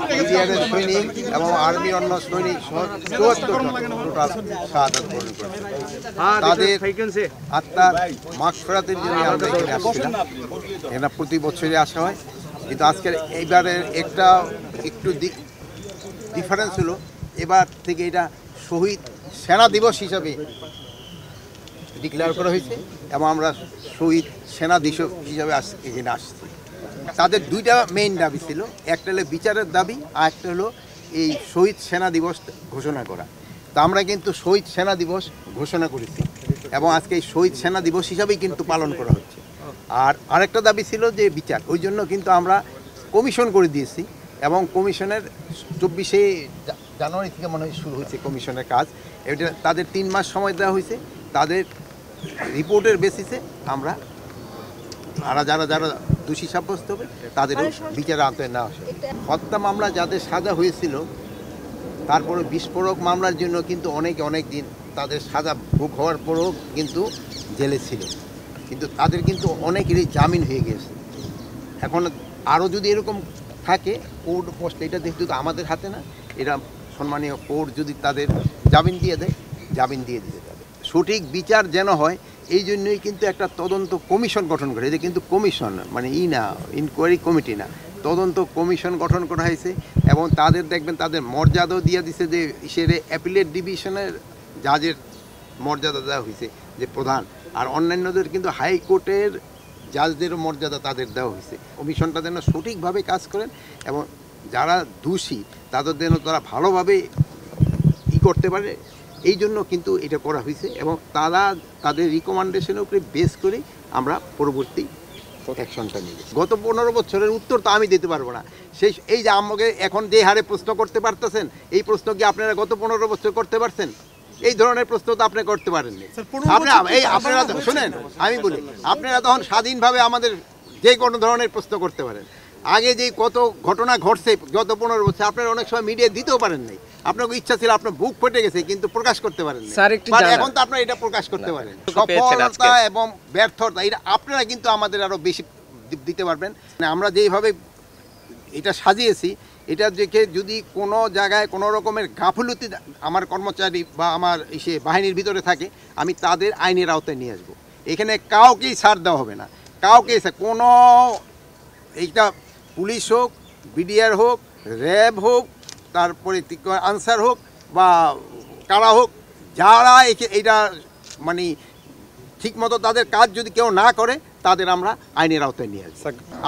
বিডিআরের সৈনিক এবং আর্মির অন্য সৈনিক সহ ৭৪ জন টোটাল শাহাদাত বরণ করেছে। তাদের আত্মার মাগফিরাতের জন্য আমরা এখানে আসছিলাম। এখানে প্রতি বছরই আসা হয়, কিন্তু আজকের এইবারের একটু ডিফারেন্স হলো, এবার থেকে এটা শহীদ সেনা দিবস হিসাবে ডিক্লেয়ার করা হয়েছে এবং আমরা শহীদ সেনা দিবস হিসাবে এখানে আসছি। তাদের দুইটা মেইন দাবি ছিল, একটা হলো বিচারের দাবি আর একটা হলো এই শহীদ সেনা দিবস ঘোষণা করা। তো আমরা কিন্তু শহীদ সেনা দিবস ঘোষণা করেছি এবং আজকে এই শহীদ সেনা দিবস হিসাবেই কিন্তু পালন করা হচ্ছে। আর আরেকটা দাবি ছিল যে বিচার, ওই জন্য কিন্তু আমরা কমিশন করে দিয়েছি এবং কমিশনের 24শে জানুয়ারি থেকে মনে হয় শুরু হয়েছে কমিশনের কাজ। এটা তাদের 3 মাস সময় দেওয়া হয়েছে। তাদের রিপোর্টের বেসিসে আমরা যারা দোষী সাব্যস্ত হবে তাদেরও বিচারের আওতায় নেওয়া হবে। হত্যা মামলা যাদের সাজা হয়েছিল, তারপরে বিস্ফোরক মামলার জন্য কিন্তু অনেক দিন তাদের সাজা ভোগ হওয়ার পরেও কিন্তু জেলে ছিল, কিন্তু তাদের কিন্তু অনেকেরই জামিন হয়ে গেছে। এখন আরও যদি এরকম থাকে কোর্ট পোস্ট, এটা যেহেতু আমাদের হাতে না, এরা সম্মানীয় কোর্ট যদি তাদের জামিন দিয়ে দেয়, জামিন দিয়ে দিতে হবে। সঠিক বিচার যেন হয় এই জন্যই কিন্তু একটা তদন্ত কমিশন গঠন করে। এটা কিন্তু কমিশন মানে ইনকোয়ারি কমিটি না, তদন্ত কমিশন গঠন করা হয়েছে এবং তাদের দেখবেন তাদের মর্যাদাও দিয়ে দিছে, যে সেরে অ্যাপিলেট ডিভিশনের জাজের মর্যাদা দেওয়া হয়েছে যে প্রধান, আর অন্যান্যদের কিন্তু হাইকোর্টের জাজদেরও মর্যাদা তাদের দেওয়া হয়েছে। কমিশনটা যেন সঠিকভাবে কাজ করেন এবং যারা দোষী তাদের যেন তারা ভালোভাবে করতে পারে, এই জন্য কিন্তু এটা করা হয়েছে এবং তাদের রিকমেন্ডেশনের উপরে বেস করে আমরা পরবর্তী অ্যাকশনটা নিই। গত 15 বছরের উত্তর তো আমি দিতে পারবো না। এই যে আমাকে এখন যে হারে প্রশ্ন করতে পারতেছেন, এই প্রশ্ন কি আপনারা গত 15 বছর করতে পারছেন? এই ধরনের প্রশ্ন তো আপনি করতে পারেননি। আপনারা শুনেন, আমি বলি, আপনারা তখন স্বাধীনভাবে আমাদের যে কোনো ধরনের প্রশ্ন করতে পারেন। আগে যে কত ঘটনা ঘটছে গত 15 বছর, আপনারা অনেক সময় মিডিয়া দিতেও পারেন নাই। আপনার ইচ্ছা ছিল, আপনার বুক ফেটে গেছে, কিন্তু প্রকাশ করতে পারেন না। এখন তো আপনারা এটা প্রকাশ করতে পারেন। সফলতা এবং ব্যর্থতা এটা আপনারা কিন্তু আমাদের আরো বেশি দিতে পারবেন। আমরা যেইভাবে এটা সাজিয়েছি, এটা দেখে যদি কোনো জায়গায় কোনো রকমের গাফলতি আমার কর্মচারী বা আমার বাহিনীর ভিতরে থাকে, আমি তাদের আইনের আওতায় নিয়ে আসবো। এখানে কাউকেই ছাড় দেওয়া হবে না, কাউকেই কোনো, এইটা পুলিশ হোক, বিডিআর হোক, র্যাব হোক, তারপরে আনসার হোক বা কারা হোক, যারা এইটা মানে ঠিকমতো তাদের কাজ যদি কেউ না করে, তাদের আমরা আইনের আওতায় নিয়ে আসি।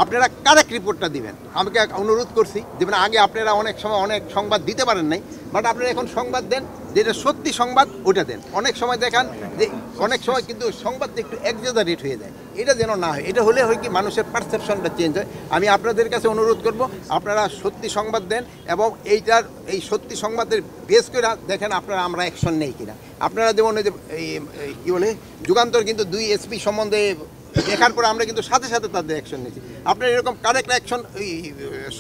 আপনারা কারেক্ট রিপোর্টটা দিবেন, আমাকে অনুরোধ করছি দেবেন। আগে আপনারা অনেক সময় অনেক সংবাদ দিতে পারেন নাই, বাট আপনারা এখন সংবাদ দেন, যেটা সত্যি সংবাদ ওটা দেন। অনেক সময় দেখান যে অনেক সময় কিন্তু সংবাদটা একটু এক্সাজারেট হয়ে যায়, এটা যেন না হয়। এটা হলে হয় কি মানুষের পারসেপশনটা চেঞ্জ হয়। আমি আপনাদের কাছে অনুরোধ করব, আপনারা সত্যি সংবাদ দেন এবং এই সত্যি সংবাদের বেস করে দেখেন আপনারা আমরা অ্যাকশন নেই কিনা। আপনারা যেমন ওই যে কী বলে যুগান্তর কিন্তু 2 এসপি সম্বন্ধে দেখার পরে আমরা কিন্তু সাথে সাথে তাদের অ্যাকশন নিয়েছি। আপনারা এরকম কারেক্ট অ্যাকশন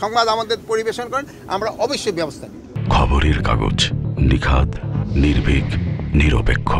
সংবাদ আমাদের পরিবেশন করেন, আমরা অবশ্যই ব্যবস্থা নিই। খবরের কাগজ, নিখাত, নির্ভীক, নিরপেক্ষ।